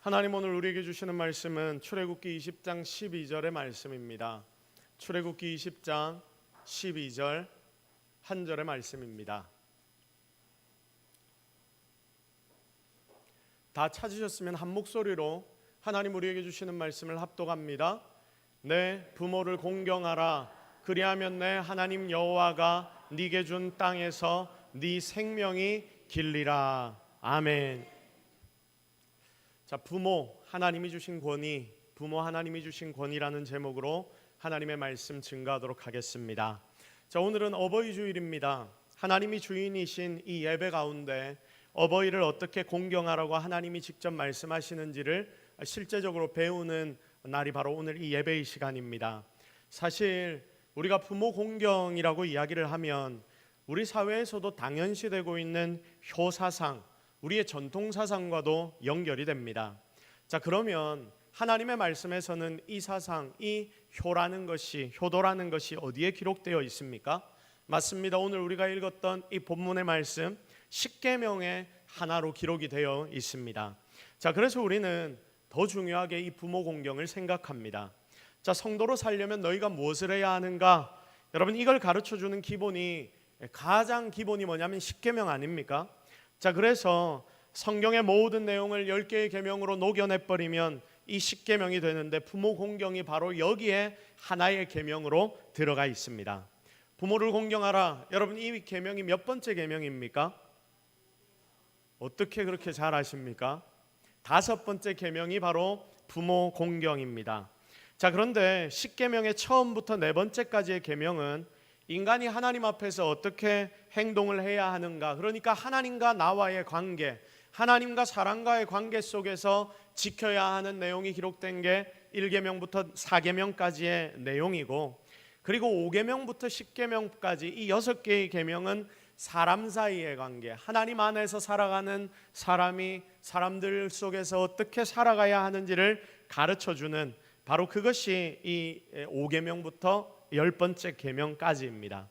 하나님 오늘 우리에게 주시는 말씀은 출애굽기 20장 12절의 말씀입니다. 출애굽기 20장 12절 한 절의 말씀입니다. 다 찾으셨으면 한 목소리로 하나님 우리에게 주시는 말씀을 합독합니다. 내 부모를 공경하라. 그리하면 내 하나님 여호와가 네게 준 땅에서 네 생명이 길리라. 아멘. 자, 부모 하나님이 주신 권위, 부모 하나님이 주신 권위라는 제목으로 하나님의 말씀 증거하도록 하겠습니다. 자, 오늘은 어버이 주일입니다. 하나님이 주인이신 이 예배 가운데 어버이를 어떻게 공경하라고 하나님이 직접 말씀하시는지를 실제적으로 배우는 날이 바로 오늘 이 예배의 시간입니다. 사실 우리가 부모 공경이라고 이야기를 하면 우리 사회에서도 당연시되고 있는 효사상, 우리의 전통사상과도 연결이 됩니다. 자, 그러면 하나님의 말씀에서는 이 사상, 이 효도라는 것이 어디에 기록되어 있습니까? 맞습니다. 오늘 우리가 읽었던 이 본문의 말씀 십계명의 하나로 기록이 되어 있습니다. 자, 그래서 우리는 더 중요하게 이 부모 공경을 생각합니다. 자, 성도로 살려면 너희가 무엇을 해야 하는가? 여러분, 이걸 가르쳐주는 가장 기본이 뭐냐면 십계명 아닙니까? 자, 그래서 성경의 모든 내용을 10개의 계명으로 녹여내버리면 이 십계명이 되는데 부모 공경이 바로 여기에 하나의 계명으로 들어가 있습니다. 부모를 공경하라. 여러분, 이 계명이 몇 번째 계명입니까? 어떻게 그렇게 잘 아십니까? 5번째 계명이 바로 부모 공경입니다. 자, 그런데 십계명의 처음부터 4번째까지의 계명은 인간이 하나님 앞에서 어떻게 행동을 해야 하는가, 그러니까 하나님과 나와의 관계, 하나님과 사람과의 관계 속에서 지켜야 하는 내용이 기록된 게 1계명부터 4계명까지의 내용이고, 그리고 5계명부터 10계명까지 이 6개의 계명은 사람 사이의 관계, 하나님 안에서 살아가는 사람이 사람들 속에서 어떻게 살아가야 하는지를 가르쳐주는, 바로 그것이 이 5계명부터 10번째 계명까지입니다.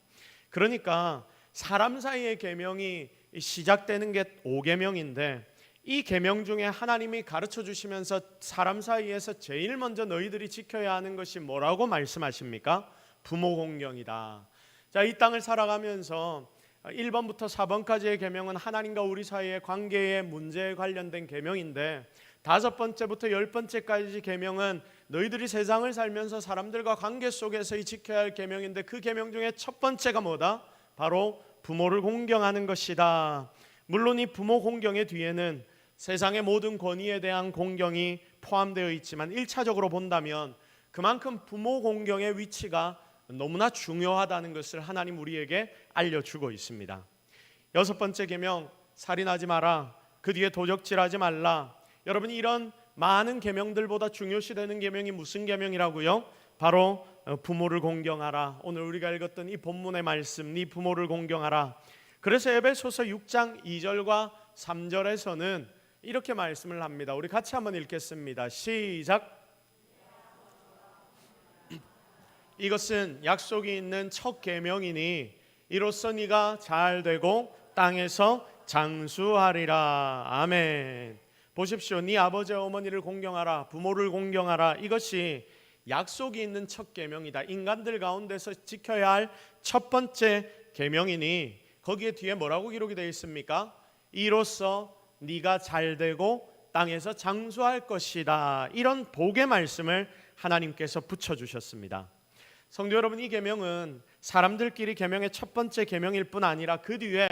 그러니까 사람 사이의 계명이 시작되는 게 5계명인데, 이 계명 중에 하나님이 가르쳐 주시면서 사람 사이에서 제일 먼저 너희들이 지켜야 하는 것이 뭐라고 말씀하십니까? 부모 공경이다. 자, 이 땅을 살아가면서 1번부터 4번까지의 계명은 하나님과 우리 사이의 관계의 문제에 관련된 계명인데, 5번째부터 10번째까지 계명은 너희들이 세상을 살면서 사람들과 관계 속에서 지켜야 할 계명인데, 그 계명 중에 첫 번째가 뭐다? 바로 부모를 공경하는 것이다. 물론 이 부모 공경의 뒤에는 세상의 모든 권위에 대한 공경이 포함되어 있지만 1차적으로 본다면 그만큼 부모 공경의 위치가 너무나 중요하다는 것을 하나님 우리에게 알려주고 있습니다. 6번째 계명, 살인하지 마라. 그 뒤에 도적질하지 말라. 여러분, 이런 많은 계명들보다 중요시되는 계명이 무슨 계명이라고요? 바로 부모를 공경하라. 오늘 우리가 읽었던 이 본문의 말씀, 네 부모를 공경하라. 그래서 에베소서 6장 2절과 3절에서는 이렇게 말씀을 합니다. 우리 같이 한번 읽겠습니다. 시작. 이것은 약속이 있는 첫 계명이니 이로써 네가 잘 되고 땅에서 장수하리라. 아멘. 보십시오. 네 아버지와 어머니를 공경하라. 부모를 공경하라. 이것이 약속이 있는 첫 계명이다. 인간들 가운데서 지켜야 할 첫 번째 계명이니 거기에 뒤에 뭐라고 기록이 되어 있습니까? 이로써 네가 잘 되고 땅에서 장수할 것이다. 이런 복의 말씀을 하나님께서 붙여주셨습니다. 성도 여러분, 이 계명은 사람들끼리 계명의 첫 번째 계명일 뿐 아니라 그 뒤에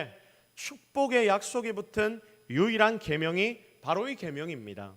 축복의 약속이 붙은 유일한 계명이 바로 이 계명입니다.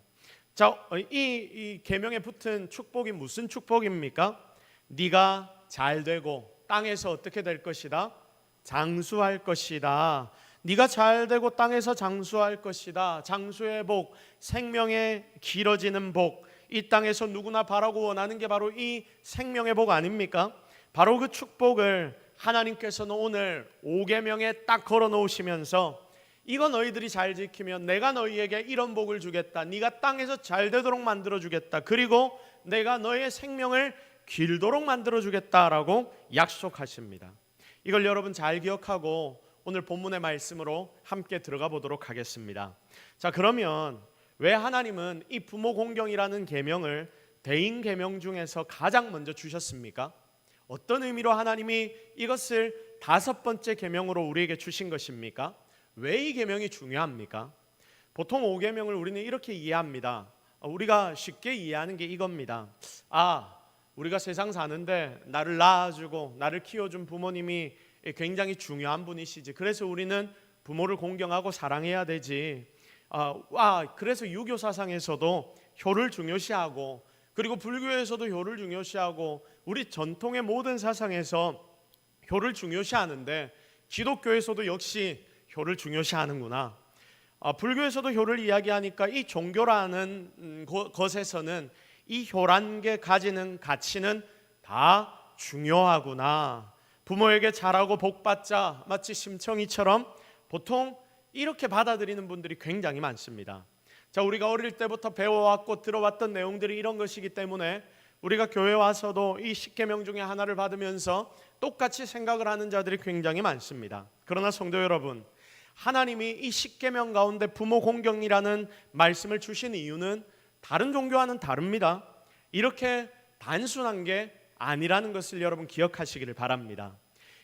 자, 이 계명에 붙은 축복이 무슨 축복입니까? 네가 잘 되고 땅에서 어떻게 될 것이다? 장수할 것이다. 네가 잘 되고 땅에서 장수할 것이다. 장수의 복, 생명의 길어지는 복, 이 땅에서 누구나 바라고 원하는 게 바로 이 생명의 복 아닙니까? 바로 그 축복을 하나님께서는 오늘 5계명에 딱 걸어 놓으시면서 이거 너희들이 잘 지키면 내가 너희에게 이런 복을 주겠다. 네가 땅에서 잘 되도록 만들어 주겠다. 그리고 내가 너의 생명을 길도록 만들어 주겠다라고 약속하십니다. 이걸 여러분 잘 기억하고 오늘 본문의 말씀으로 함께 들어가 보도록 하겠습니다. 자, 그러면 왜 하나님은 이 부모 공경이라는 계명을 대인 계명 중에서 가장 먼저 주셨습니까? 어떤 의미로 하나님이 이것을 5번째 계명으로 우리에게 주신 것입니까? 왜 이 계명이 중요합니까? 보통 5계명을 우리는 이렇게 이해합니다. 우리가 쉽게 이해하는 게 이겁니다. 우리가 세상 사는데 나를 낳아주고 나를 키워준 부모님이 굉장히 중요한 분이시지. 그래서 우리는 부모를 공경하고 사랑해야 되지. 그래서 유교 사상에서도 효를 중요시하고, 그리고 불교에서도 효를 중요시하고, 우리 전통의 모든 사상에서 효를 중요시하는데 기독교에서도 역시 효를 중요시하는구나. 불교에서도 효를 이야기하니까 이 종교라는 것에서는 이 효란 게 가지는 가치는 다 중요하구나. 부모에게 잘하고 복받자, 마치 심청이처럼 보통 이렇게 받아들이는 분들이 굉장히 많습니다. 자, 우리가 어릴 때부터 배워왔고 들어왔던 내용들이 이런 것이기 때문에 우리가 교회 와서도 이 10계명 중에 하나를 받으면서 똑같이 생각을 하는 자들이 굉장히 많습니다. 그러나 성도 여러분, 하나님이 이 10계명 가운데 부모 공경이라는 말씀을 주신 이유는 다른 종교와는 다릅니다. 이렇게 단순한 게 아니라는 것을 여러분 기억하시기를 바랍니다.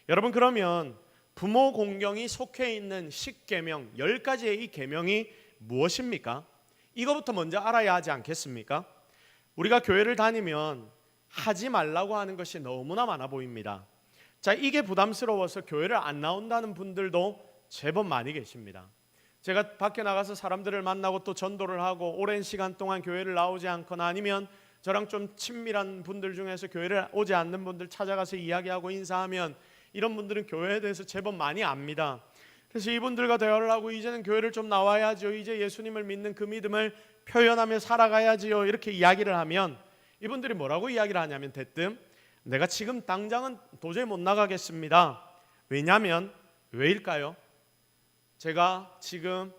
여러분, 그러면 부모 공경이 속해 있는 10계명, 10가지의 이 계명이 무엇입니까? 이거부터 먼저 알아야 하지 않겠습니까? 우리가 교회를 다니면 하지 말라고 하는 것이 너무나 많아 보입니다. 자, 이게 부담스러워서 교회를 안 나온다는 분들도 제법 많이 계십니다. 제가 밖에 나가서 사람들을 만나고 또 전도를 하고 오랜 시간 동안 교회를 나오지 않거나 아니면 저랑 좀 친밀한 분들 중에서 교회를 오지 않는 분들 찾아가서 이야기하고 인사하면 이런 분들은 교회에 대해서 제법 많이 압니다. 그래서 이분들과 대화를 하고 이제는 교회를 좀 나와야지요, 이제 예수님을 믿는 그 믿음을 표현하며 살아가야지요, 이렇게 이야기를 하면 이분들이 뭐라고 이야기를 하냐면 대뜸 내가 지금 당장은 도저히 못 나가겠습니다. 왜냐하면 왜일까요? 제가 지금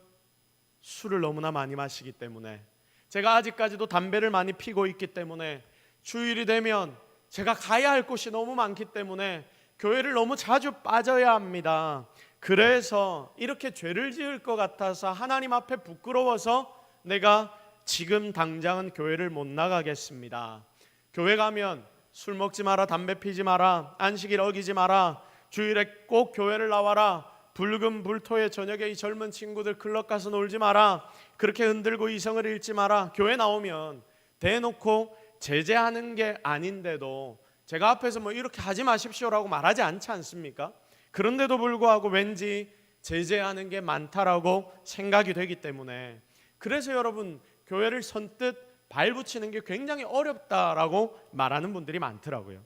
술을 너무나 많이 마시기 때문에, 제가 아직까지도 담배를 많이 피고 있기 때문에, 주일이 되면 제가 가야 할 곳이 너무 많기 때문에 교회를 너무 자주 빠져야 합니다. 그래서 이렇게 죄를 지을 것 같아서 하나님 앞에 부끄러워서 내가 지금 당장은 교회를 못 나가겠습니다. 교회 가면 술 먹지 마라, 담배 피지 마라, 안식일 어기지 마라, 주일에 꼭 교회를 나와라, 붉은 불토의 저녁에 이 젊은 친구들 클럽 가서 놀지 마라, 그렇게 흔들고 이성을 잃지 마라. 교회 나오면 대놓고 제재하는 게 아닌데도 제가 앞에서 뭐 이렇게 하지 마십시오라고 말하지 않지 않습니까? 그런데도 불구하고 왠지 제재하는 게 많다라고 생각이 되기 때문에, 그래서 여러분 교회를 선뜻 발붙이는 게 굉장히 어렵다라고 말하는 분들이 많더라고요.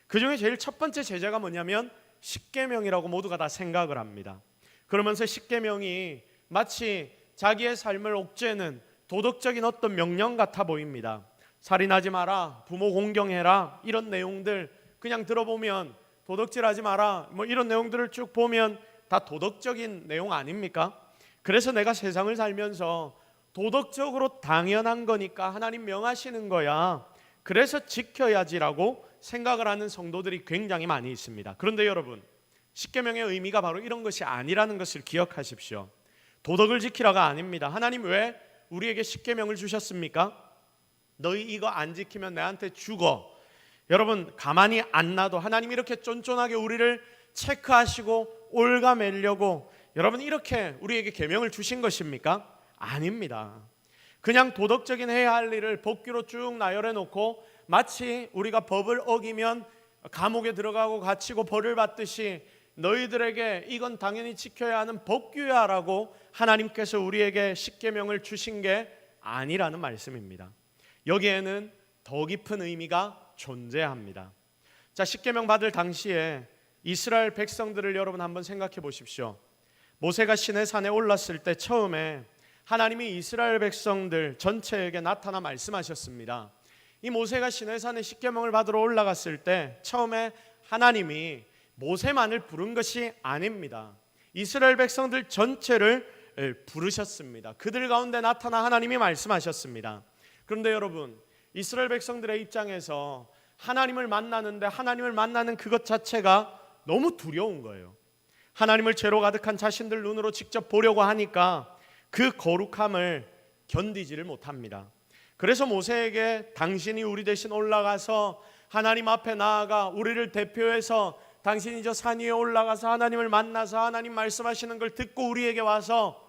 그 중에 제일 첫 번째 제재가 뭐냐면 10계명이라고 모두가 다 생각을 합니다. 그러면서 10계명이 마치 자기의 삶을 옥죄는 도덕적인 어떤 명령 같아 보입니다. 살인하지 마라, 부모 공경해라, 이런 내용들 그냥 들어보면 도덕질하지 마라, 뭐 이런 내용들을 쭉 보면 다 도덕적인 내용 아닙니까? 그래서 내가 세상을 살면서 도덕적으로 당연한 거니까 하나님 명하시는 거야, 그래서 지켜야지라고 생각을 하는 성도들이 굉장히 많이 있습니다. 그런데 여러분, 10계명의 의미가 바로 이런 것이 아니라는 것을 기억하십시오. 도덕을 지키라가 아닙니다. 하나님 왜 우리에게 10계명을 주셨습니까? 너희 이거 안 지키면 내한테 죽어. 여러분, 가만히 안 놔도 하나님 이렇게 쫀쫀하게 우리를 체크하시고 올가매려고 여러분 이렇게 우리에게 계명을 주신 것입니까? 아닙니다. 그냥 도덕적인 해야 할 일을 법규로 쭉 나열해 놓고 마치 우리가 법을 어기면 감옥에 들어가고 갇히고 벌을 받듯이 너희들에게 이건 당연히 지켜야 하는 법규야 라고 하나님께서 우리에게 10계명을 주신 게 아니라는 말씀입니다. 여기에는 더 깊은 의미가 존재합니다. 자, 10계명 받을 당시에 이스라엘 백성들을 여러분 한번 생각해 보십시오. 모세가 시내산에 올랐을 때 처음에 하나님이 이스라엘 백성들 전체에게 나타나 말씀하셨습니다. 이 모세가 시내산에 10계명을 받으러 올라갔을 때 처음에 하나님이 모세만을 부른 것이 아닙니다. 이스라엘 백성들 전체를 부르셨습니다. 그들 가운데 나타나 하나님이 말씀하셨습니다. 그런데 여러분, 이스라엘 백성들의 입장에서 하나님을 만나는데 하나님을 만나는 그것 자체가 너무 두려운 거예요. 하나님을 죄로 가득한 자신들 눈으로 직접 보려고 하니까 그 거룩함을 견디지를 못합니다. 그래서 모세에게 당신이 우리 대신 올라가서 하나님 앞에 나아가 우리를 대표해서 당신이 저 산 위에 올라가서 하나님을 만나서 하나님 말씀하시는 걸 듣고 우리에게 와서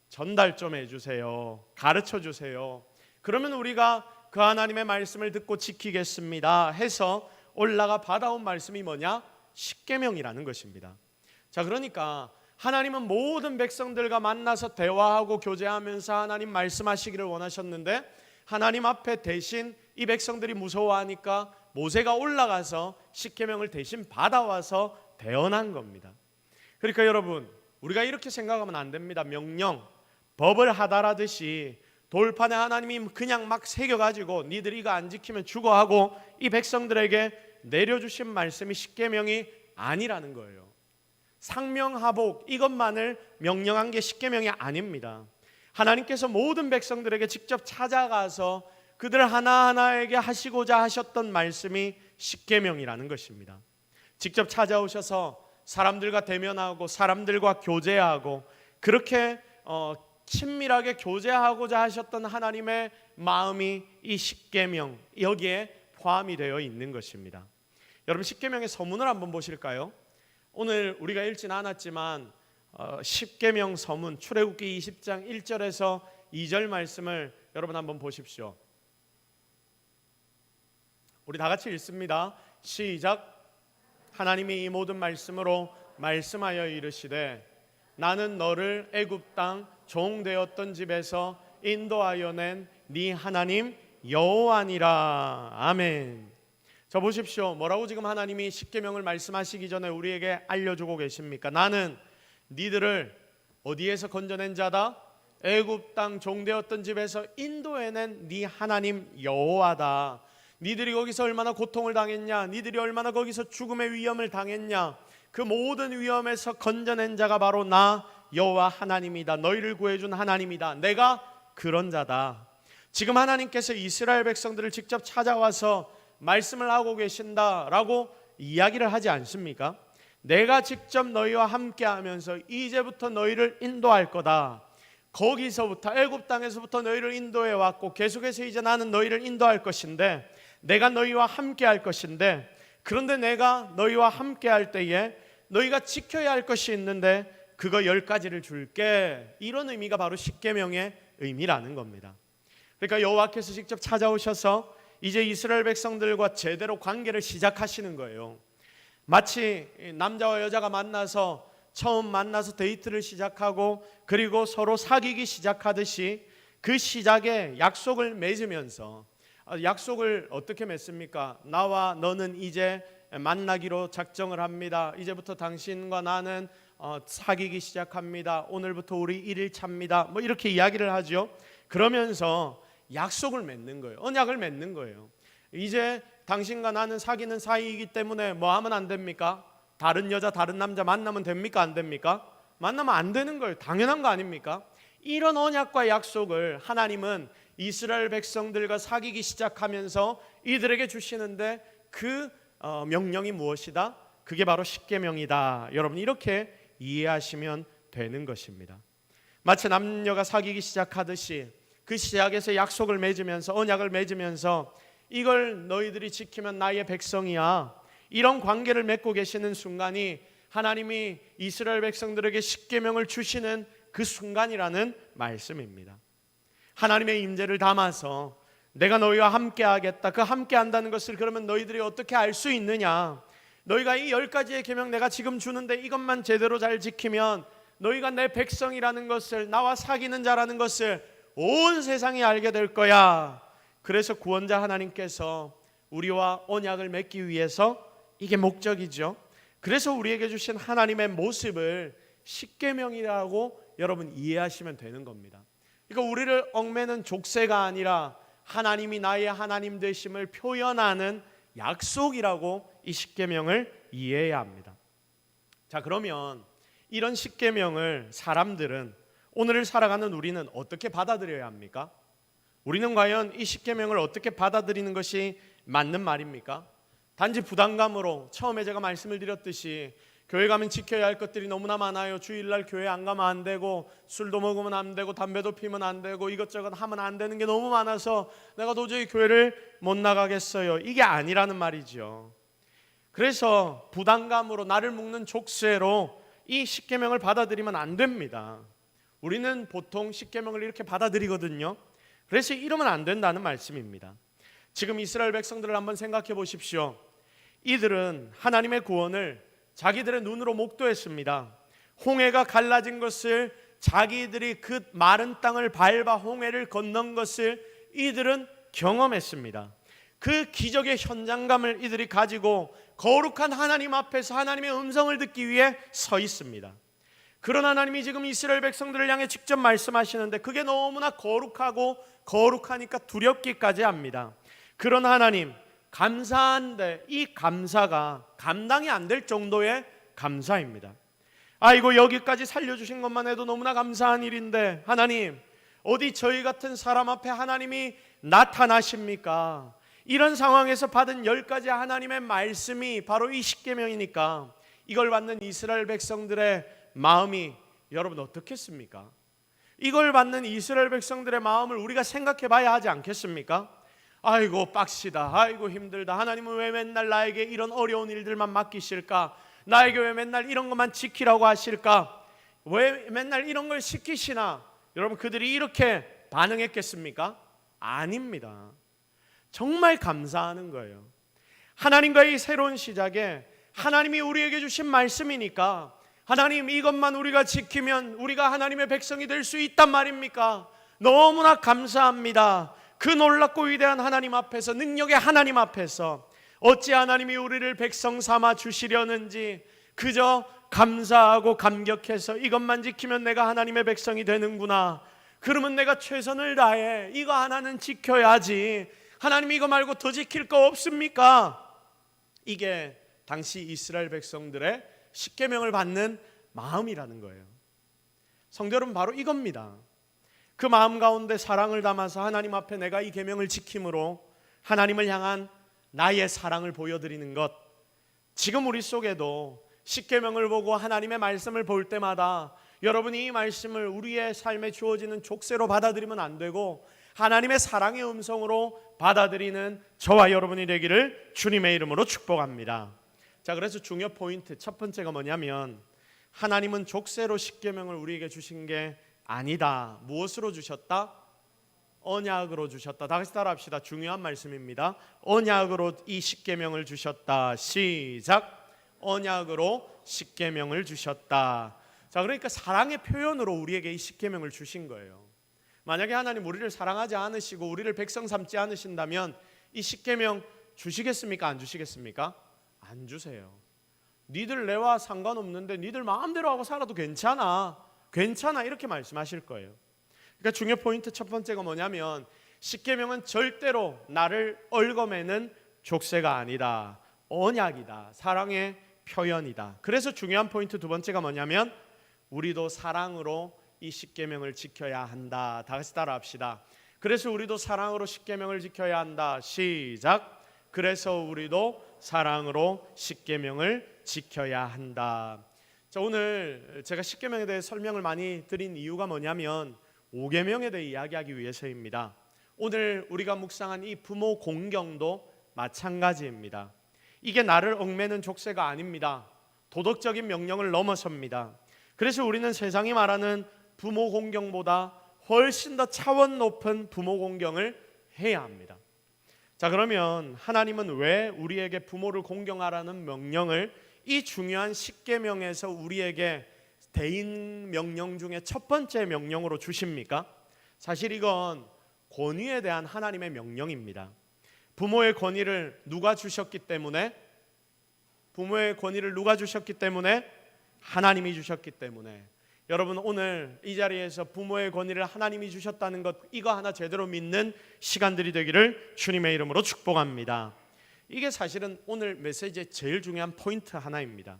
전달 좀 해주세요. 가르쳐 주세요. 그러면 우리가 그 하나님의 말씀을 듣고 지키겠습니다 해서 올라가 받아온 말씀이 뭐냐? 십계명이라는 것입니다. 자, 그러니까 하나님은 모든 백성들과 만나서 대화하고 교제하면서 하나님 말씀하시기를 원하셨는데 하나님 앞에 대신 이 백성들이 무서워하니까 모세가 올라가서 십계명을 대신 받아와서 대언한 겁니다. 그러니까 여러분, 우리가 이렇게 생각하면 안 됩니다. 명령, 법을 하다라듯이 돌판에 하나님이 그냥 막 새겨가지고 니들이 이거 안 지키면 죽어 하고 이 백성들에게 내려주신 말씀이 십계명이 아니라는 거예요. 상명하복 이것만을 명령한 게 십계명이 아닙니다. 하나님께서 모든 백성들에게 직접 찾아가서 그들 하나하나에게 하시고자 하셨던 말씀이 십계명이라는 것입니다. 직접 찾아오셔서 사람들과 대면하고 사람들과 교제하고 그렇게 친밀하게 교제하고자 하셨던 하나님의 마음이 이 십계명 여기에 포함이 되어 있는 것입니다. 여러분, 십계명의 서문을 한번 보실까요? 오늘 우리가 읽진 않았지만 십계명 서문 출애굽기 20장 1절에서 2절 말씀을 여러분 한번 보십시오. 우리 다 같이 읽습니다. 시작. 하나님이 이 모든 말씀으로 말씀하여 이르시되 나는 너를 애굽 땅 종되었던 집에서 인도하여 낸 네 하나님 여호와니라. 아멘. 자, 보십시오. 뭐라고 지금 하나님이 십계명을 말씀하시기 전에 우리에게 알려주고 계십니까? 나는 니들을 어디에서 건져낸 자다? 애굽 땅 종되었던 집에서 인도해낸 네 하나님 여호와다. 니들이 거기서 얼마나 고통을 당했냐, 니들이 얼마나 거기서 죽음의 위험을 당했냐, 그 모든 위험에서 건져낸 자가 바로 나 여호와 하나님이다. 너희를 구해준 하나님이다. 내가 그런 자다. 지금 하나님께서 이스라엘 백성들을 직접 찾아와서 말씀을 하고 계신다라고 이야기를 하지 않습니까? 내가 직접 너희와 함께 하면서 이제부터 너희를 인도할 거다. 거기서부터 애굽 땅에서부터 너희를 인도해 왔고 계속해서 이제 나는 너희를 인도할 것인데 내가 너희와 함께 할 것인데 그런데 내가 너희와 함께 할 때에 너희가 지켜야 할 것이 있는데 그거 10가지를 줄게. 이런 의미가 바로 십계명의 의미라는 겁니다. 그러니까 여호와께서 직접 찾아오셔서 이제 이스라엘 백성들과 제대로 관계를 시작하시는 거예요. 마치 남자와 여자가 만나서 처음 만나서 데이트를 시작하고 그리고 서로 사귀기 시작하듯이 그 시작에 약속을 맺으면서 약속을 어떻게 맺습니까? 나와 너는 이제 만나기로 작정을 합니다. 이제부터 당신과 나는 사귀기 시작합니다. 오늘부터 우리 1일차입니다. 뭐 이렇게 이야기를 하죠. 그러면서 약속을 맺는 거예요. 언약을 맺는 거예요. 이제 당신과 나는 사귀는 사이이기 때문에 뭐 하면 안 됩니까? 다른 여자, 다른 남자 만나면 됩니까? 안 됩니까? 만나면 안 되는 거예요. 당연한 거 아닙니까? 이런 언약과 약속을 하나님은 이스라엘 백성들과 사귀기 시작하면서 이들에게 주시는데 그 명령이 무엇이다? 그게 바로 십계명이다. 여러분, 이렇게 이해하시면 되는 것입니다. 마치 남녀가 사귀기 시작하듯이 그 시작에서 약속을 맺으면서 언약을 맺으면서 이걸 너희들이 지키면 나의 백성이야. 이런 관계를 맺고 계시는 순간이 하나님이 이스라엘 백성들에게 십계명을 주시는 그 순간이라는 말씀입니다. 하나님의 임재를 담아서 내가 너희와 함께 하겠다. 그 함께 한다는 것을 그러면 너희들이 어떻게 알 수 있느냐? 너희가 이 10가지의 계명 내가 지금 주는데 이것만 제대로 잘 지키면 너희가 내 백성이라는 것을, 나와 사귀는 자라는 것을 온 세상이 알게 될 거야. 그래서 구원자 하나님께서 우리와 언약을 맺기 위해서 이게 목적이죠. 그래서 우리에게 주신 하나님의 모습을 십계명이라고 여러분 이해하시면 되는 겁니다. 그러니까 우리를 얽매는 족쇄가 아니라 하나님이 나의 하나님 되심을 표현하는 약속이라고 이 십계명을 이해해야 합니다. 자, 그러면 이런 십계명을 사람들은, 오늘을 살아가는 우리는 어떻게 받아들여야 합니까? 우리는 과연 이 십계명을 어떻게 받아들이는 것이 맞는 말입니까? 단지 부담감으로 처음에 제가 말씀을 드렸듯이 교회 가면 지켜야 할 것들이 너무나 많아요. 주일날 교회 안 가면 안 되고, 술도 먹으면 안 되고, 담배도 피면 안 되고, 이것저것 하면 안 되는 게 너무 많아서 내가 도저히 교회를 못 나가겠어요. 이게 아니라는 말이죠. 그래서 부담감으로 나를 묶는 족쇄로 이 십계명을 받아들이면 안 됩니다. 우리는 보통 십계명을 이렇게 받아들이거든요. 그래서 이러면 안 된다는 말씀입니다. 지금 이스라엘 백성들을 한번 생각해 보십시오. 이들은 하나님의 구원을 자기들의 눈으로 목도했습니다. 홍해가 갈라진 것을, 자기들이 그 마른 땅을 밟아 홍해를 건넌 것을 이들은 경험했습니다. 그 기적의 현장감을 이들이 가지고 거룩한 하나님 앞에서 하나님의 음성을 듣기 위해 서 있습니다. 그런 하나님이 지금 이스라엘 백성들을 향해 직접 말씀하시는데 그게 너무나 거룩하고 거룩하니까 두렵기까지 합니다. 그런 하나님, 감사한데 이 감사가 감당이 안 될 정도의 감사입니다. 아이고, 여기까지 살려주신 것만 해도 너무나 감사한 일인데 하나님, 어디 저희 같은 사람 앞에 하나님이 나타나십니까? 이런 상황에서 받은 10가지 하나님의 말씀이 바로 이 십계명이니까 이걸 받는 이스라엘 백성들의 마음이 여러분 어떻겠습니까? 이걸 받는 이스라엘 백성들의 마음을 우리가 생각해 봐야 하지 않겠습니까? 아이고 빡시다, 아이고 힘들다, 하나님은 왜 맨날 나에게 이런 어려운 일들만 맡기실까? 나에게 왜 맨날 이런 것만 지키라고 하실까? 왜 맨날 이런 걸 시키시나? 여러분, 그들이 이렇게 반응했겠습니까? 아닙니다. 정말 감사하는 거예요. 하나님과의 새로운 시작에 하나님이 우리에게 주신 말씀이니까 하나님, 이것만 우리가 지키면 우리가 하나님의 백성이 될 수 있단 말입니까? 너무나 감사합니다. 그 놀랍고 위대한 하나님 앞에서, 능력의 하나님 앞에서 어찌 하나님이 우리를 백성 삼아 주시려는지 그저 감사하고 감격해서 이것만 지키면 내가 하나님의 백성이 되는구나, 그러면 내가 최선을 다해 이거 하나는 지켜야지, 하나님 이거 말고 더 지킬 거 없습니까? 이게 당시 이스라엘 백성들의 십계명을 받는 마음이라는 거예요. 성도 여러분, 바로 이겁니다. 그 마음 가운데 사랑을 담아서 하나님 앞에 내가 이 계명을 지킴으로 하나님을 향한 나의 사랑을 보여드리는 것. 지금 우리 속에도 십계명을 보고 하나님의 말씀을 볼 때마다 여러분이 이 말씀을 우리의 삶에 주어지는 족쇄로 받아들이면 안 되고 하나님의 사랑의 음성으로 받아들이는 저와 여러분이 되기를 주님의 이름으로 축복합니다. 자, 그래서 중요 포인트 첫 번째가 뭐냐면 하나님은 족쇄로 십계명을 우리에게 주신 게 아니다. 무엇으로 주셨다? 언약으로 주셨다. 다시 따라합시다. 중요한 말씀입니다. 언약으로 이 십계명을 주셨다. 시작. 언약으로 십계명을 주셨다. 자, 그러니까 사랑의 표현으로 우리에게 이 십계명을 주신 거예요. 만약에 하나님 우리를 사랑하지 않으시고 우리를 백성 삼지 않으신다면 이 십계명 주시겠습니까? 안 주시겠습니까? 안 주세요. 니들 내와 상관없는데 니들 마음대로 하고 살아도 괜찮아 이렇게 말씀하실 거예요. 그러니까 중요 포인트 첫 번째가 뭐냐면 십계명은 절대로 나를 얽어매는 족쇄가 아니다. 언약이다. 사랑의 표현이다. 그래서 중요한 포인트 두 번째가 뭐냐면 우리도 사랑으로 이 십계명을 지켜야 한다. 다시 따라합시다. 그래서 우리도 사랑으로 십계명을 지켜야 한다. 시작. 그래서 우리도 사랑으로 십계명을 지켜야 한다. 자, 오늘 제가 십계명에 대해 설명을 많이 드린 이유가 뭐냐면 5계명에 대해 이야기하기 위해서입니다. 오늘 우리가 묵상한 이 부모 공경도 마찬가지입니다. 이게 나를 얽매는 족쇄가 아닙니다. 도덕적인 명령을 넘어섭니다. 그래서 우리는 세상이 말하는 부모 공경보다 훨씬 더 차원 높은 부모 공경을 해야 합니다. 자, 그러면 하나님은 왜 우리에게 부모를 공경하라는 명령을 이 중요한 십계명에서 우리에게 대인 명령 중에 첫 번째 명령으로 주십니까? 사실 이건 권위에 대한 하나님의 명령입니다. 부모의 권위를 누가 주셨기 때문에? 부모의 권위를 누가 주셨기 때문에? 하나님이 주셨기 때문에. 여러분, 오늘 이 자리에서 부모의 권위를 하나님이 주셨다는 것, 이거 하나 제대로 믿는 시간들이 되기를 주님의 이름으로 축복합니다. 이게 사실은 오늘 메시지의 제일 중요한 포인트 하나입니다.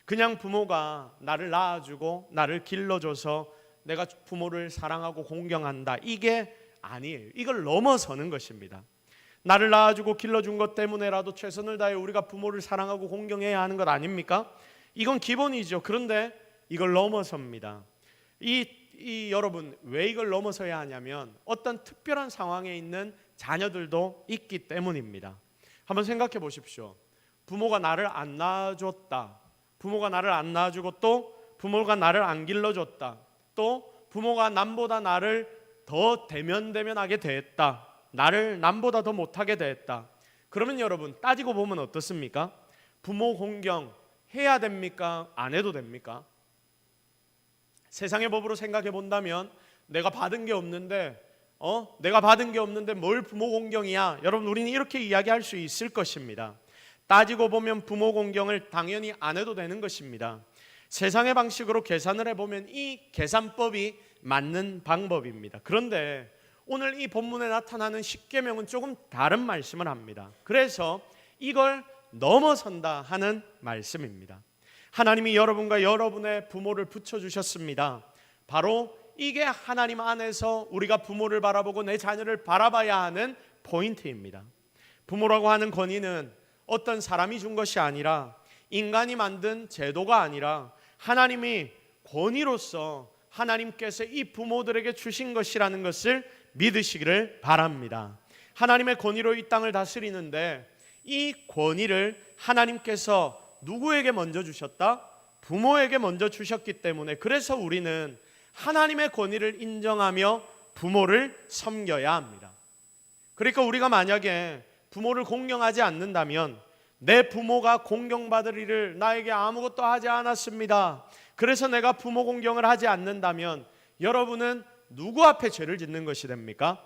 그냥 부모가 나를 낳아주고 나를 길러줘서 내가 부모를 사랑하고 공경한다, 이게 아니에요. 이걸 넘어서는 것입니다. 나를 낳아주고 길러준 것 때문에라도 최선을 다해 우리가 부모를 사랑하고 공경해야 하는 것 아닙니까? 이건 기본이죠. 그런데 이걸 넘어섭니다. 여러분, 왜 이걸 넘어서야 하냐면 어떤 특별한 상황에 있는 자녀들도 있기 때문입니다. 한번 생각해 보십시오. 부모가 나를 안 낳아줬다. 부모가 나를 안 낳아주고 또 부모가 나를 안 길러줬다. 또 부모가 남보다 나를 더 대면대면하게 대했다. 나를 남보다 더 못하게 대했다. 그러면 여러분, 따지고 보면 어떻습니까? 부모 공경 해야 됩니까? 안 해도 됩니까? 세상의 법으로 생각해 본다면 내가 받은 게 없는데 뭘 부모 공경이야? 여러분, 우리는 이렇게 이야기할 수 있을 것입니다. 따지고 보면 부모 공경을 당연히 안 해도 되는 것입니다. 세상의 방식으로 계산을 해보면 이 계산법이 맞는 방법입니다. 그런데 오늘 이 본문에 나타나는 십계명은 조금 다른 말씀을 합니다. 그래서 이걸 넘어선다 하는 말씀입니다. 하나님이 여러분과 여러분의 부모를 붙여주셨습니다. 바로 이게 하나님 안에서 우리가 부모를 바라보고 내 자녀를 바라봐야 하는 포인트입니다. 부모라고 하는 권위는 어떤 사람이 준 것이 아니라, 인간이 만든 제도가 아니라 하나님이 권위로서 하나님께서 이 부모들에게 주신 것이라는 것을 믿으시기를 바랍니다. 하나님의 권위로 이 땅을 다스리는데 이 권위를 하나님께서 누구에게 먼저 주셨다? 부모에게 먼저 주셨기 때문에, 그래서 우리는 하나님의 권위를 인정하며 부모를 섬겨야 합니다. 그러니까 우리가 만약에 부모를 공경하지 않는다면, 내 부모가 공경받을 일을 나에게 아무것도 하지 않았습니다, 그래서 내가 부모 공경을 하지 않는다면, 여러분은 누구 앞에 죄를 짓는 것이 됩니까?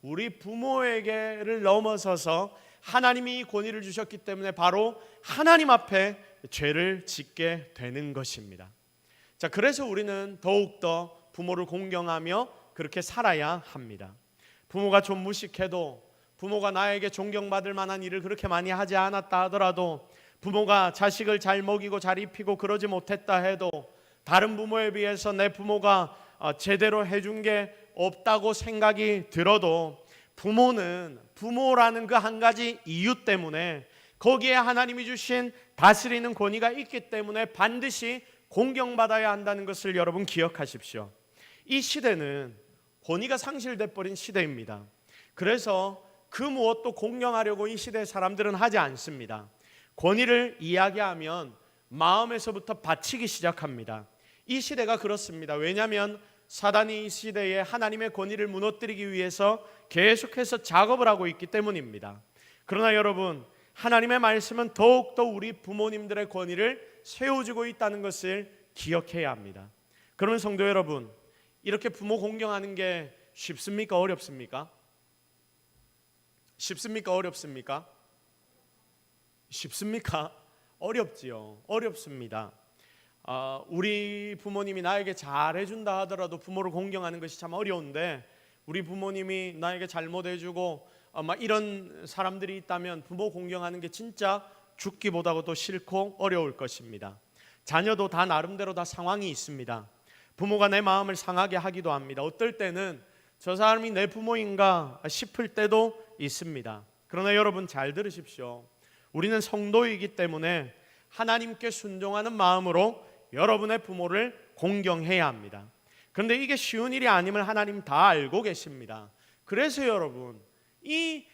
우리 부모에게를 넘어서서 하나님이 이 권위를 주셨기 때문에 바로 하나님 앞에 죄를 짓게 되는 것입니다. 자, 그래서 우리는 더욱더 부모를 공경하며 그렇게 살아야 합니다. 부모가 좀 무식해도, 부모가 나에게 존경받을 만한 일을 그렇게 많이 하지 않았다 하더라도, 부모가 자식을 잘 먹이고 잘 입히고 그러지 못했다 해도, 다른 부모에 비해서 내 부모가 제대로 해준 게 없다고 생각이 들어도, 부모는 부모라는 그 한 가지 이유 때문에, 거기에 하나님이 주신 다스리는 권위가 있기 때문에 반드시 공경받아야 한다는 것을 여러분 기억하십시오. 이 시대는 권위가 상실돼 버린 시대입니다. 그래서 그 무엇도 공경하려고 이 시대의 사람들은 하지 않습니다. 권위를 이야기하면 마음에서부터 바치기 시작합니다. 이 시대가 그렇습니다. 왜냐하면 사단이 이 시대에 하나님의 권위를 무너뜨리기 위해서 계속해서 작업을 하고 있기 때문입니다. 그러나 여러분, 하나님의 말씀은 더욱더 우리 부모님들의 권위를 세워주고 있다는 것을 기억해야 합니다. 그러면 성도 여러분, 이렇게 부모 공경하는 게 쉽습니까? 어렵습니까? 쉽습니까? 어렵습니까? 쉽습니까? 어렵지요. 어렵습니다. 우리 부모님이 나에게 잘해준다 하더라도 부모를 공경하는 것이 참 어려운데, 우리 부모님이 나에게 잘못해주고 이런 사람들이 있다면 부모 공경하는 게 진짜 죽기보다도 싫고 어려울 것입니다. 자녀도 다 나름대로 다 상황이 있습니다. 부모가 내 마음을 상하게 하기도 합니다. 어떨 때는 저 사람이 내 부모인가 싶을 때도 있습니다. 그러나 여러분 잘 들으십시오. 우리는 성도이기 때문에 하나님께 순종하는 마음으로 여러분의 부모를 공경해야 합니다. 그런데 이게 쉬운 일이 아님을 하나님 다 알고 계십니다. 그래서 여러분, 이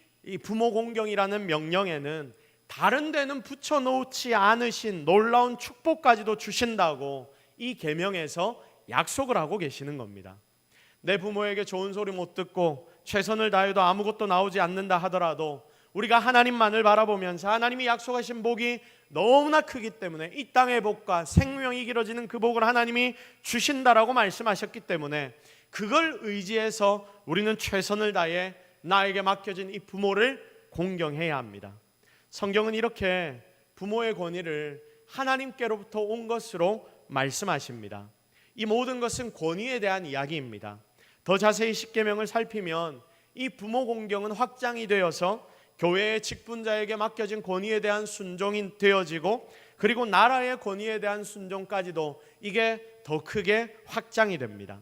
부모 공경이라는 명령에는 다른 데는 붙여놓지 않으신 놀라운 축복까지도 주신다고 이 계명에서 약속을 하고 계시는 겁니다. 내 부모에게 좋은 소리 못 듣고 최선을 다해도 아무것도 나오지 않는다 하더라도 우리가 하나님만을 바라보면서 하나님이 약속하신 복이 너무나 크기 때문에 이 땅의 복과 생명이 길어지는 그 복을 하나님이 주신다라고 말씀하셨기 때문에 그걸 의지해서 우리는 최선을 다해 나에게 맡겨진 이 부모를 공경해야 합니다. 성경은 이렇게 부모의 권위를 하나님께로부터 온 것으로 말씀하십니다. 이 모든 것은 권위에 대한 이야기입니다. 더 자세히 십계명을 살피면 이 부모 공경은 확장이 되어서 교회의 직분자에게 맡겨진 권위에 대한 순종이 되어지고, 그리고 나라의 권위에 대한 순종까지도 이게 더 크게 확장이 됩니다.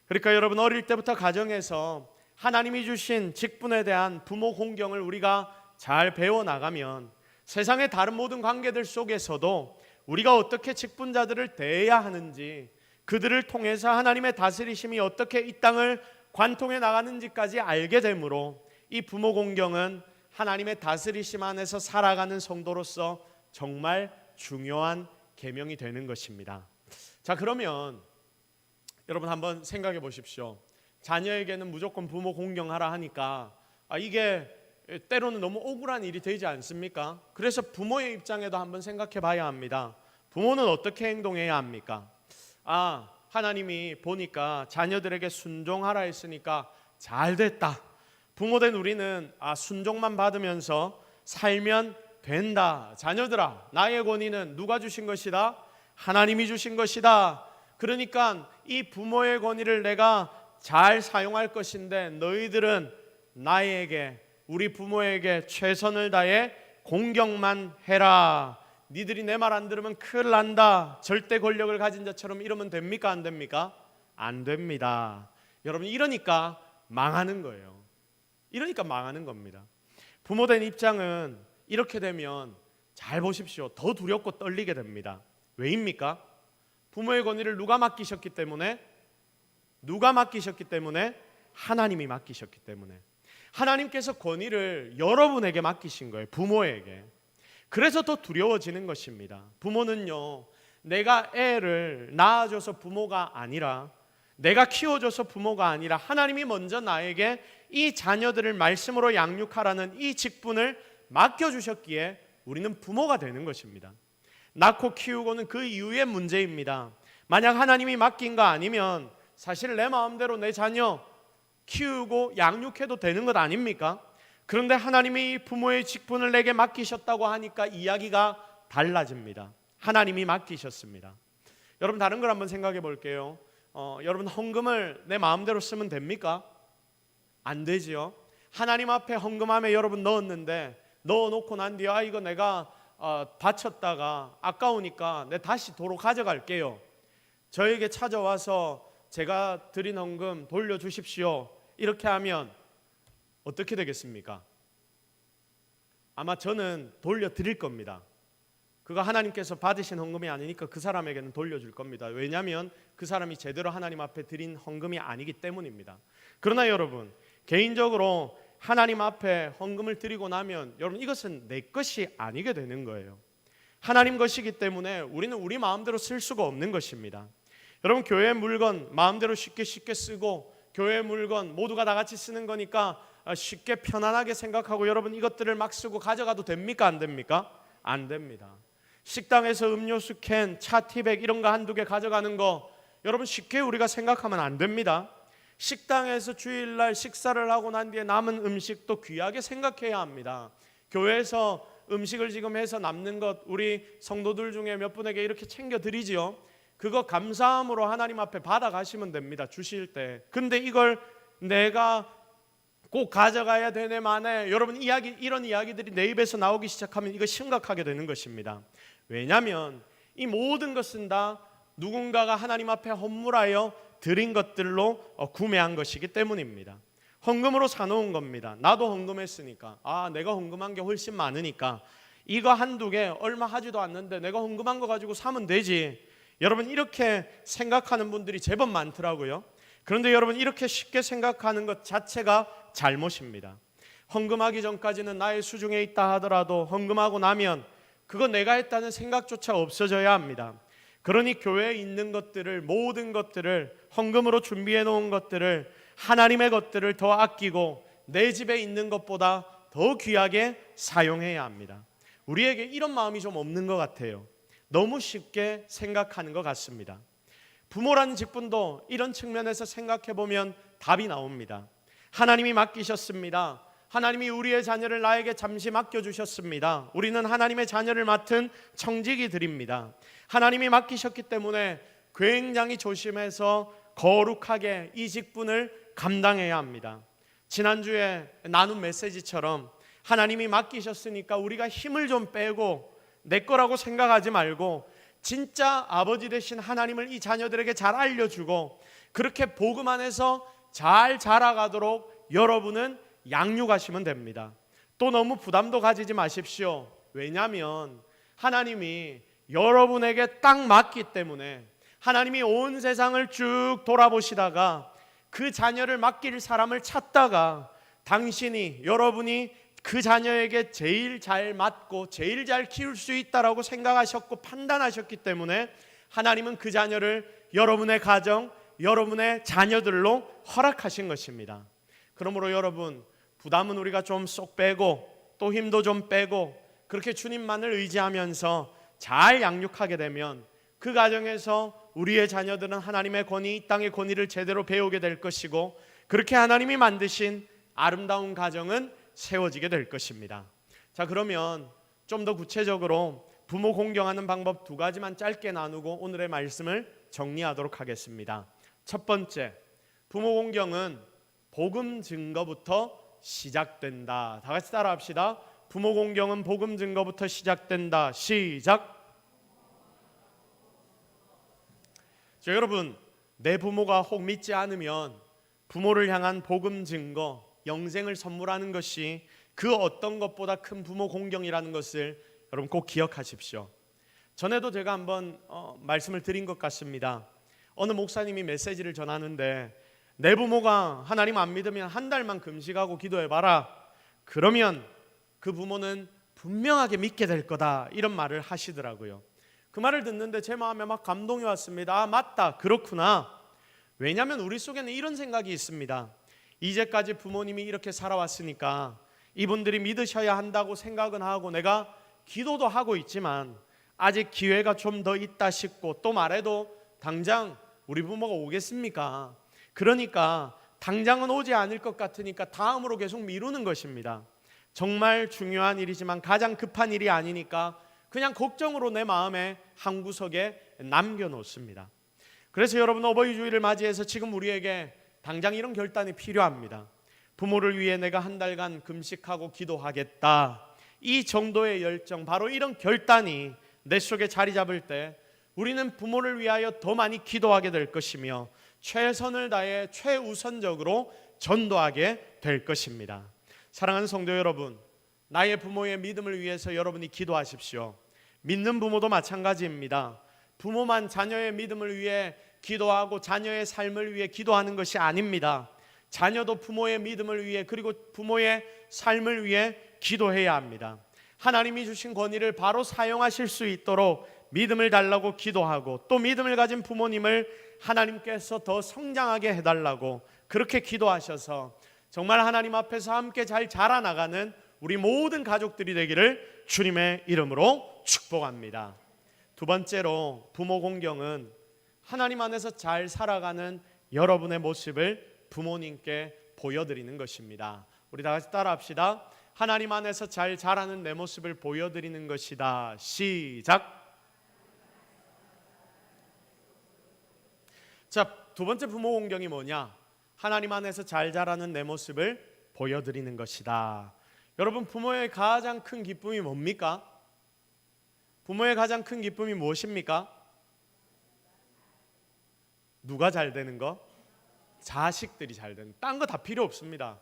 그러니까 여러분, 어릴 때부터 가정에서 하나님이 주신 직분에 대한 부모 공경을 우리가 잘 배워나가면 세상의 다른 모든 관계들 속에서도 우리가 어떻게 직분자들을 대해야 하는지, 그들을 통해서 하나님의 다스리심이 어떻게 이 땅을 관통해 나가는지까지 알게 되므로 이 부모 공경은 하나님의 다스리심 안에서 살아가는 성도로서 정말 중요한 계명이 되는 것입니다. 자, 그러면 여러분 한번 생각해 보십시오. 자녀에게는 무조건 부모 공경하라 하니까 이게 때로는 너무 억울한 일이 되지 않습니까? 그래서 부모의 입장에도 한번 생각해 봐야 합니다. 부모는 어떻게 행동해야 합니까? 하나님이 보니까 자녀들에게 순종하라 했으니까 잘 됐다. 부모된 우리는 순종만 받으면서 살면 된다. 자녀들아, 나의 권위는 누가 주신 것이다? 하나님이 주신 것이다. 그러니까 이 부모의 권위를 내가 잘 사용할 것인데 너희들은 나에게, 우리 부모에게 최선을 다해 공경만 해라. 니들이 내 말 안 들으면 큰일 난다. 절대 권력을 가진 자처럼 이러면 됩니까? 안 됩니까? 안 됩니다. 여러분, 이러니까 망하는 거예요. 이러니까 망하는 겁니다. 부모된 입장은 이렇게 되면 잘 보십시오. 더 두렵고 떨리게 됩니다. 왜입니까? 부모의 권위를 누가 맡기셨기 때문에? 누가 맡기셨기 때문에? 하나님이 맡기셨기 때문에. 하나님께서 권위를 여러분에게 맡기신 거예요. 부모에게. 그래서 더 두려워지는 것입니다. 부모는요, 내가 애를 낳아줘서 부모가 아니라, 내가 키워줘서 부모가 아니라 하나님이 먼저 나에게 이 자녀들을 말씀으로 양육하라는 이 직분을 맡겨주셨기에 우리는 부모가 되는 것입니다. 낳고 키우고는 그 이후의 문제입니다. 만약 하나님이 맡긴 거 아니면 사실 내 마음대로 내 자녀 키우고 양육해도 되는 것 아닙니까? 그런데 하나님이 부모의 직분을 내게 맡기셨다고 하니까 이야기가 달라집니다. 하나님이 맡기셨습니다. 여러분, 다른 걸 한번 생각해 볼게요. 여러분, 헌금을 내 마음대로 쓰면 됩니까? 안 되지요. 하나님 앞에 헌금함에 여러분 넣었는데, 넣어놓고 난 뒤에 이거 내가 바쳤다가 아까우니까 내 다시 도로 가져갈게요. 저에게 찾아와서 제가 드린 헌금 돌려주십시오. 이렇게 하면 어떻게 되겠습니까? 아마 저는 돌려드릴 겁니다. 그거 하나님께서 받으신 헌금이 아니니까 그 사람에게는 돌려줄 겁니다. 왜냐하면 그 사람이 제대로 하나님 앞에 드린 헌금이 아니기 때문입니다. 그러나 여러분, 개인적으로 하나님 앞에 헌금을 드리고 나면 여러분, 이것은 내 것이 아니게 되는 거예요. 하나님 것이기 때문에 우리는 우리 마음대로 쓸 수가 없는 것입니다. 여러분, 교회 물건 마음대로 쉽게 쓰고, 교회 물건 모두가 다 같이 쓰는 거니까 쉽게 편안하게 생각하고 여러분 이것들을 막 쓰고 가져가도 됩니까? 안 됩니까? 안 됩니다. 식당에서 음료수 캔, 차티백 이런 거 한두 개 가져가는 거 여러분 쉽게 우리가 생각하면 안 됩니다. 식당에서 주일날 식사를 하고 난 뒤에 남은 음식도 귀하게 생각해야 합니다. 교회에서 음식을 지금 해서 남는 것 우리 성도들 중에 몇 분에게 이렇게 챙겨드리지요. 그거 감사함으로 하나님 앞에 받아가시면 됩니다. 주실 때. 근데 이걸 내가 꼭 가져가야 되네 만에 여러분 이런 이야기들이 내 입에서 나오기 시작하면 이거 심각하게 되는 것입니다. 왜냐하면 이 모든 것은 다 누군가가 하나님 앞에 헌물하여 드린 것들로 구매한 것이기 때문입니다. 헌금으로 사놓은 겁니다. 나도 헌금했으니까, 내가 헌금한 게 훨씬 많으니까 이거 한두 개 얼마 하지도 않는데 내가 헌금한 거 가지고 사면 되지. 여러분 이렇게 생각하는 분들이 제법 많더라고요. 그런데 여러분 이렇게 쉽게 생각하는 것 자체가 잘못입니다. 헌금하기 전까지는 나의 수중에 있다 하더라도 헌금하고 나면 그거 내가 했다는 생각조차 없어져야 합니다. 그러니 교회에 있는 것들을, 모든 것들을, 헌금으로 준비해 놓은 것들을, 하나님의 것들을 더 아끼고 내 집에 있는 것보다 더 귀하게 사용해야 합니다. 우리에게 이런 마음이 좀 없는 것 같아요. 너무 쉽게 생각하는 것 같습니다. 부모라는 직분도 이런 측면에서 생각해 보면 답이 나옵니다. 하나님이 맡기셨습니다. 하나님이 우리의 자녀를 나에게 잠시 맡겨주셨습니다. 우리는 하나님의 자녀를 맡은 청지기들입니다. 하나님이 맡기셨기 때문에 굉장히 조심해서 거룩하게 이 직분을 감당해야 합니다. 지난주에 나눈 메시지처럼 하나님이 맡기셨으니까 우리가 힘을 좀 빼고 내 거라고 생각하지 말고 진짜 아버지 되신 하나님을 이 자녀들에게 잘 알려주고 그렇게 복음 안에서 잘 자라가도록 여러분은 양육하시면 됩니다. 또 너무 부담도 가지지 마십시오. 왜냐하면 하나님이 여러분에게 딱 맞기 때문에 하나님이 온 세상을 쭉 돌아보시다가 그 자녀를 맡길 사람을 찾다가 당신이, 여러분이 그 자녀에게 제일 잘 맞고 제일 잘 키울 수 있다라고 생각하셨고 판단하셨기 때문에 하나님은 그 자녀를 여러분의 가정, 여러분의 자녀들로 허락하신 것입니다. 그러므로 여러분, 부담은 우리가 좀 쏙 빼고 또 힘도 좀 빼고 그렇게 주님만을 의지하면서 잘 양육하게 되면 그 가정에서 우리의 자녀들은 하나님의 권위, 이 땅의 권위를 제대로 배우게 될 것이고 그렇게 하나님이 만드신 아름다운 가정은 세워지게 될 것입니다. 자, 그러면 좀 더 구체적으로 부모 공경하는 방법 두 가지만 짧게 나누고 오늘의 말씀을 정리하도록 하겠습니다. 첫 번째, 부모 공경은 복음 증거부터 시작된다. 다 같이 따라합시다. 부모 공경은 복음 증거부터 시작된다. 시작. 자, 여러분, 내 부모가 혹 믿지 않으면 부모를 향한 복음 증거, 영생을 선물하는 것이 그 어떤 것보다 큰 부모 공경이라는 것을 여러분 꼭 기억하십시오. 전에도 제가 한번 말씀을 드린 것 같습니다. 어느 목사님이 메시지를 전하는데 내 부모가 하나님 안 믿으면 한 달만 금식하고 기도해봐라. 그러면 그 부모는 분명하게 믿게 될 거다. 이런 말을 하시더라고요. 그 말을 듣는데 제 마음에 막 감동이 왔습니다. 아, 맞다. 그렇구나. 왜냐하면 우리 속에는 이런 생각이 있습니다. 이제까지 부모님이 이렇게 살아왔으니까 이분들이 믿으셔야 한다고 생각은 하고 내가 기도도 하고 있지만 아직 기회가 좀 더 있다 싶고 또 말해도 당장 우리 부모가 오겠습니까? 그러니까 당장은 오지 않을 것 같으니까 다음으로 계속 미루는 것입니다. 정말 중요한 일이지만 가장 급한 일이 아니니까 그냥 걱정으로 내 마음에 한 구석에 남겨놓습니다. 그래서 여러분, 어버이 주일을 맞이해서 지금 우리에게 당장 이런 결단이 필요합니다. 부모를 위해 내가 한 달간 금식하고 기도하겠다. 이 정도의 열정, 바로 이런 결단이 내 속에 자리 잡을 때 우리는 부모를 위하여 더 많이 기도하게 될 것이며 최선을 다해 최우선적으로 전도하게 될 것입니다. 사랑하는 성도 여러분, 나의 부모의 믿음을 위해서 여러분이 기도하십시오. 믿는 부모도 마찬가지입니다. 부모만 자녀의 믿음을 위해 기도하고 자녀의 삶을 위해 기도하는 것이 아닙니다. 자녀도 부모의 믿음을 위해 그리고 부모의 삶을 위해 기도해야 합니다. 하나님이 주신 권위를 바로 사용하실 수 있도록 믿음을 달라고 기도하고 또 믿음을 가진 부모님을 하나님께서 더 성장하게 해달라고 그렇게 기도하셔서 정말 하나님 앞에서 함께 잘 자라나가는 우리 모든 가족들이 되기를 주님의 이름으로 축복합니다. 두 번째로 부모 공경은 하나님 안에서 잘 살아가는 여러분의 모습을 부모님께 보여드리는 것입니다. 우리 다 같이 따라합시다. 하나님 안에서 잘 자라는 내 모습을 보여드리는 것이다. 시작. 자, 두 번째 부모 공경이 뭐냐? 하나님 안에서 잘 자라는 내 모습을 보여드리는 것이다. 여러분, 부모의 가장 큰 기쁨이 뭡니까? 부모의 가장 큰 기쁨이 무엇입니까? 누가 잘 되는 거? 자식들이 잘 되는. 딴 거 다 필요 없습니다.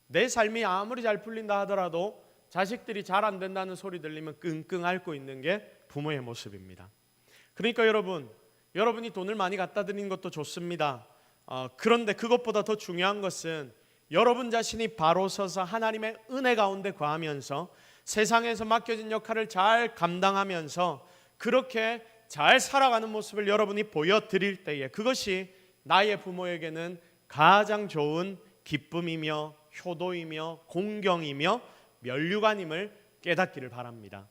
내 삶이 아무리 잘 풀린다 하더라도 자식들이 잘 안 된다는 소리 들리면 끙끙 앓고 있는 게 부모의 모습입니다. 그러니까 여러분이 돈을 많이 갖다 드리는 것도 좋습니다. 그런데 그것보다 더 중요한 것은 여러분 자신이 바로 서서 하나님의 은혜 가운데 거하면서 세상에서 맡겨진 역할을 잘 감당하면서 그렇게 잘 살아가는 모습을 여러분이 보여드릴 때에 그것이 나의 부모에게는 가장 좋은 기쁨이며 효도이며 공경이며 면류관임을 깨닫기를 바랍니다.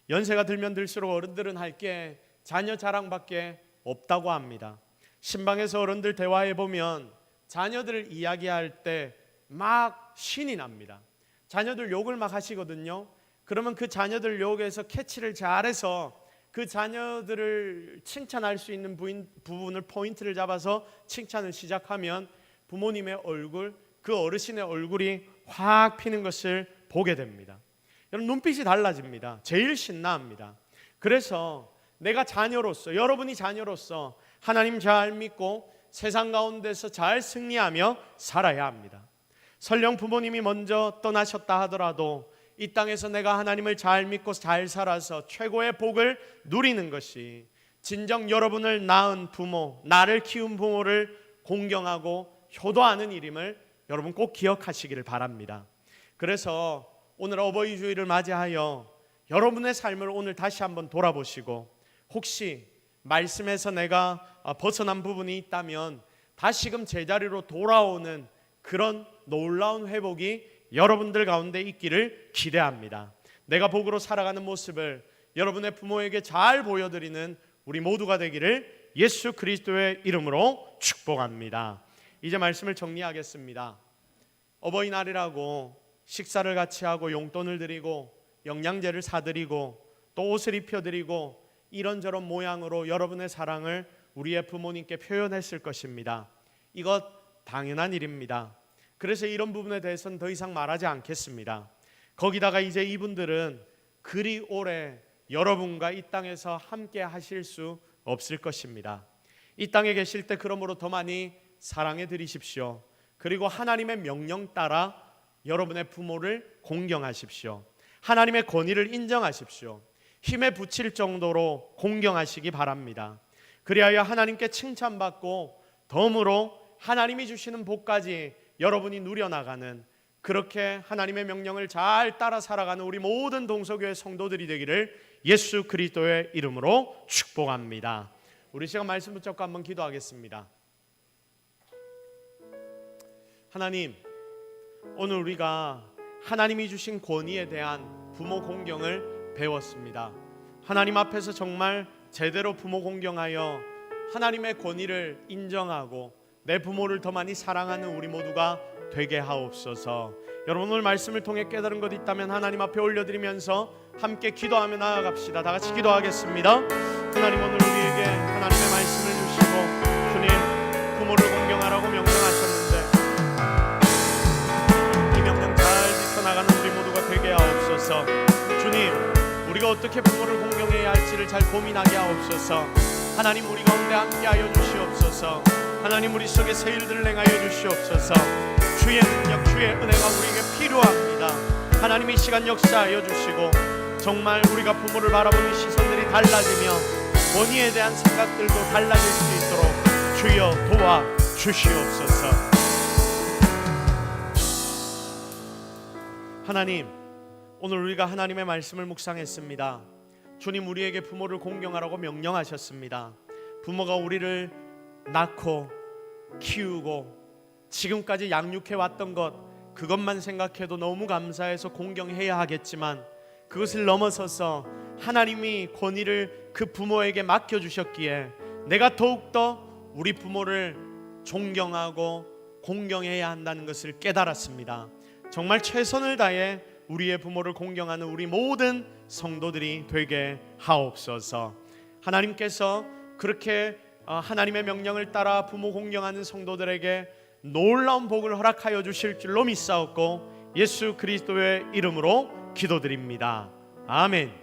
연세가 들면 들수록 어른들은 할 게 자녀 자랑밖에 없다고 합니다. 신방에서 어른들 대화해보면 자녀들 이야기할 때 막 신이 납니다. 자녀들 욕을 막 하시거든요. 그러면 그 자녀들 욕에서 캐치를 잘해서 그 자녀들을 칭찬할 수 있는 부분을 포인트를 잡아서 칭찬을 시작하면 부모님의 얼굴, 그 어르신의 얼굴이 확 피는 것을 보게 됩니다. 여러분, 눈빛이 달라집니다. 제일 신나합니다. 그래서 내가 자녀로서, 여러분이 자녀로서 하나님 잘 믿고 세상 가운데서 잘 승리하며 살아야 합니다. 설령 부모님이 먼저 떠나셨다 하더라도 이 땅에서 내가 하나님을 잘 믿고 잘 살아서 최고의 복을 누리는 것이 진정 여러분을 낳은 부모, 나를 키운 부모를 공경하고 효도하는 일임을 여러분 꼭 기억하시기를 바랍니다. 그래서 오늘 어버이 주일을 맞이하여 여러분의 삶을 오늘 다시 한번 돌아보시고, 혹시 말씀에서 내가 벗어난 부분이 있다면 다시금 제자리로 돌아오는 그런 놀라운 회복이 여러분들 가운데 있기를 기대합니다. 내가 복으로 살아가는 모습을 여러분의 부모에게 잘 보여드리는 우리 모두가 되기를 예수 그리스도의 이름으로 축복합니다. 이제 말씀을 정리하겠습니다. 어버이날이라고 식사를 같이 하고 용돈을 드리고 영양제를 사드리고 또 옷을 입혀드리고 이런저런 모양으로 여러분의 사랑을 우리의 부모님께 표현했을 것입니다. 이것 당연한 일입니다. 그래서 이런 부분에 대해서는 더 이상 말하지 않겠습니다. 거기다가 이제 이분들은 그리 오래 여러분과 이 땅에서 함께 하실 수 없을 것입니다. 이 땅에 계실 때 그러므로 더 많이 사랑해 드리십시오. 그리고 하나님의 명령 따라 여러분의 부모를 공경하십시오. 하나님의 권위를 인정하십시오. 힘에 부칠 정도로 공경하시기 바랍니다. 그리하여 하나님께 칭찬받고 덤으로 하나님이 주시는 복까지 여러분이 누려나가는, 그렇게 하나님의 명령을 잘 따라 살아가는 우리 모든 동서교회 성도들이 되기를 예수 그리스도의 이름으로 축복합니다. 우리 시간 말씀 붙잡고 한번 기도하겠습니다. 하나님, 오늘 우리가 하나님이 주신 권위에 대한 부모 공경을 배웠습니다. 하나님 앞에서 정말 제대로 부모 공경하여 하나님의 권위를 인정하고 내 부모를 더 많이 사랑하는 우리 모두가 되게 하옵소서. 여러분, 오늘 말씀을 통해 깨달은 것 있다면 하나님 앞에 올려드리면서 함께 기도하며 나아갑시다. 다 같이 기도하겠습니다. 하나님, 오늘 우리에게 하나님의 말씀을 주시고 주님, 부모를 공경하라고 명령하셨는데 이 명령 잘 지켜나가는 우리 모두가 되게 하옵소서. 주님, 우리가 어떻게 부모를 공경해야 할지를 잘 고민하게 하옵소서. 하나님, 우리 가운데 함께하여 주시옵소서. 하나님, 우리 속에 새 일들을 행하여 주시옵소서. 주의 능력, 주의 은혜가 우리에게 필요합니다. 하나님, 이 시간 역사하여 주시고 정말 우리가 부모를 바라보는 시선들이 달라지며 권위에 대한 생각들도 달라질 수 있도록 주여 도와 주시옵소서. 하나님, 오늘 우리가 하나님의 말씀을 묵상했습니다. 주님, 우리에게 부모를 공경하라고 명령하셨습니다. 부모가 우리를 낳고 키우고 지금까지 양육해 왔던 것, 그것만 생각해도 너무 감사해서 공경해야 하겠지만 그것을 넘어서서 하나님이 권위를 그 부모에게 맡겨주셨기에 내가 더욱더 우리 부모를 존경하고 공경해야 한다는 것을 깨달았습니다. 정말 최선을 다해 우리의 부모를 공경하는 우리 모든 성도들이 되게 하옵소서. 하나님께서 그렇게 하나님의 명령을 따라 부모 공경하는 성도들에게 놀라운 복을 허락하여 주실 줄로 믿사옵고 예수 그리스도의 이름으로 기도드립니다. 아멘.